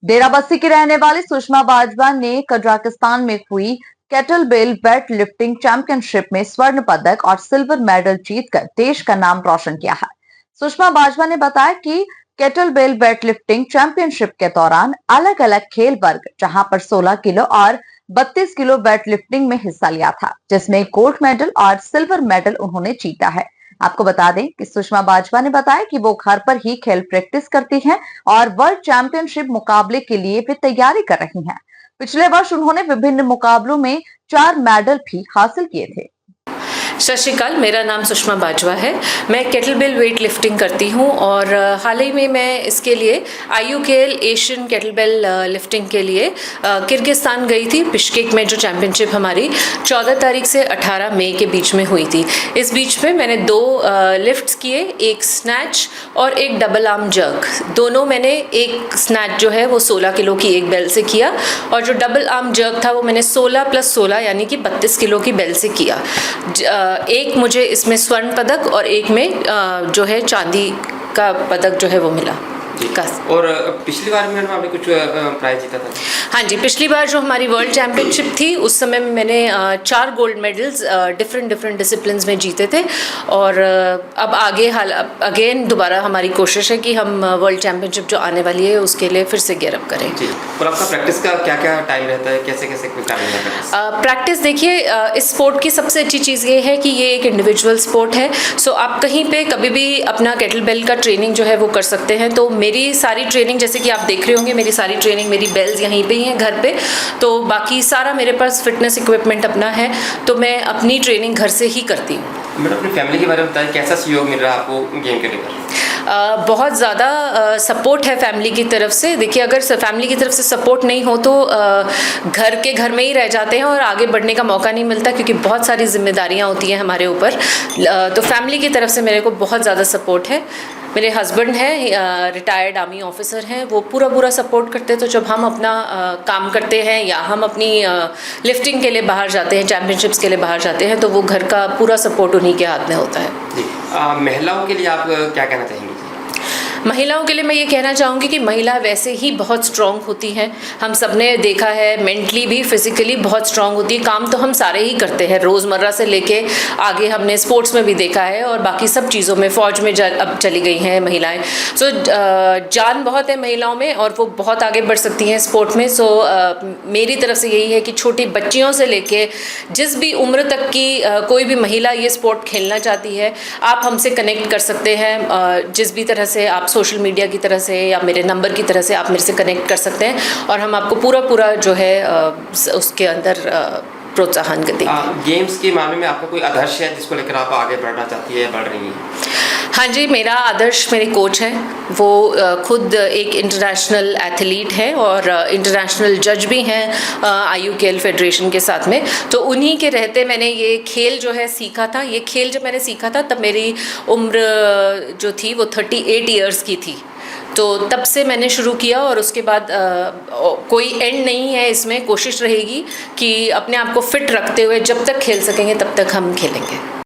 डेराबस्सी की रहने वाली सुषमा बाजवा ने कजाकिस्तान में हुई केटलबेल वेट लिफ्टिंग चैंपियनशिप में स्वर्ण पदक और सिल्वर मेडल जीतकर देश का नाम रोशन किया है। सुषमा बाजवा ने बताया कि केटलबेल वेट लिफ्टिंग चैंपियनशिप के दौरान अलग अलग खेल वर्ग जहां पर 16 किलो और 32 किलो वेट लिफ्टिंग में हिस्सा लिया था, जिसमें गोल्ड मेडल और सिल्वर मेडल उन्होंने जीता है। आपको बता दें कि सुषमा बाजवा ने बताया कि वो घर पर ही खेल प्रैक्टिस करती हैं और वर्ल्ड चैंपियनशिप मुकाबले के लिए भी तैयारी कर रही हैं। पिछले वर्ष उन्होंने विभिन्न मुकाबलों में 4 मेडल भी हासिल किए थे। सत श्री अकाल, मेरा नाम सुषमा बाजवा है। मैं केटलबेल वेट लिफ्टिंग करती हूँ और हाल ही में मैं इसके लिए IUKL एशियन केटलबेल लिफ्टिंग के लिए किर्गिस्तान गई थी। बिश्केक में जो चैम्पियनशिप हमारी 14 तारीख से 18 मई के बीच में हुई थी। इस बीच में मैंने 2 लिफ्ट्स किए, एक स्नैच और एक डबल आर्म जर्क। दोनों मैंने, एक स्नैच जो है वो 16 किलो की एक बेल से किया और जो डबल आर्म जर्क था वो मैंने 16 + 16 यानी कि 32 किलो की बेल से किया। एक मुझे इसमें स्वर्ण पदक और एक में जो है चांदी का पदक जो है वो मिला। और पिछली बार में आपने कुछ प्राइज जीता था? हाँ जी, पिछली बार जो हमारी वर्ल्ड चैम्पियनशिप थी उस समय में मैंने 4 गोल्ड मेडल्स डिफरेंट डिसिप्लिन्स में जीते थे और अब आगे अगेन दोबारा हमारी कोशिश है कि हम वर्ल्ड चैम्पियनशिप जो आने वाली है उसके लिए फिर से गियरअप करें। जी, और आपका प्रैक्टिस का क्या क्या टाइम रहता है, कैसे कैसे टाइम रहता है? प्रैक्टिस देखिए, इस स्पोर्ट की सबसे अच्छी चीज़ ये है कि ये एक इंडिविजुअल स्पोर्ट है। सो आप कहीं पे कभी भी अपना केटलबेल का ट्रेनिंग जो है वो कर सकते हैं। तो मेरी सारी ट्रेनिंग, जैसे कि आप देख रहे होंगे, मेरी सारी ट्रेनिंग, मेरी बेल्स यहीं पे ही हैं घर पे। तो बाकी सारा मेरे पास फिटनेस इक्विपमेंट अपना है, तो मैं अपनी ट्रेनिंग घर से ही करती हूँ। मैडम, अपनी फैमिली के बारे में बताइए, कैसा सहयोग मिल रहा है आपको गेम के लेकर? बहुत ज़्यादा सपोर्ट है फैमिली की तरफ से। देखिए, अगर फैमिली की तरफ से सपोर्ट नहीं हो तो घर में ही रह जाते हैं और आगे बढ़ने का मौका नहीं मिलता, क्योंकि बहुत सारी जिम्मेदारियां होती हैं हमारे ऊपर। तो फैमिली की तरफ से मेरे को बहुत ज़्यादा सपोर्ट है। मेरे हस्बैंड हैं, रिटायर्ड आर्मी ऑफिसर हैं, वो पूरा सपोर्ट करते हैं। तो जब हम अपना काम करते हैं या हम अपनी लिफ्टिंग के लिए बाहर जाते हैं, चैम्पियनशिप्स के लिए बाहर जाते हैं, तो वो घर का पूरा सपोर्ट उन्हीं के हाथ में होता है। जी, महिलाओं के लिए आप क्या कहना चाहेंगे? महिलाओं के लिए मैं ये कहना चाहूँगी कि महिला वैसे ही बहुत स्ट्रॉन्ग होती हैं। हम सब ने देखा है, मेंटली भी फिजिकली बहुत स्ट्रॉन्ग होती है। काम तो हम सारे ही करते हैं, रोज़मर्रा से लेके आगे हमने स्पोर्ट्स में भी देखा है और बाकी सब चीज़ों में, फ़ौज में अब चली गई हैं महिलाएं। सो जान बहुत है महिलाओं में और वो बहुत आगे बढ़ सकती हैं स्पोर्ट में। सो मेरी तरफ से यही है कि छोटी बच्चियों से लेके जिस भी उम्र तक की कोई भी महिला ये स्पोर्ट खेलना चाहती है, आप हमसे कनेक्ट कर सकते हैं। जिस भी तरह से आप सोशल मीडिया की तरह से या मेरे नंबर की तरह से आप मेरे से कनेक्ट कर सकते हैं और हम आपको पूरा जो है उसके अंदर प्रोत्साहन देंगे। गेम्स के मामले में आपका कोई आदर्श है जिसको लेकर आप आगे बढ़ना चाहती है या बढ़ रही हैं? हाँ जी, मेरा आदर्श मेरे कोच हैं। वो खुद एक इंटरनेशनल एथलीट हैं और इंटरनेशनल जज भी हैं IUKL फेडरेशन के साथ में। तो उन्हीं के रहते मैंने ये खेल जो है सीखा था। ये खेल जब मैंने सीखा था तब मेरी उम्र जो थी वो 38 ईयर्स की थी। तो तब से मैंने शुरू किया और उसके बाद कोई एंड नहीं है इसमें। कोशिश रहेगी कि अपने आप को फिट रखते हुए जब तक खेल सकेंगे तब तक हम खेलेंगे।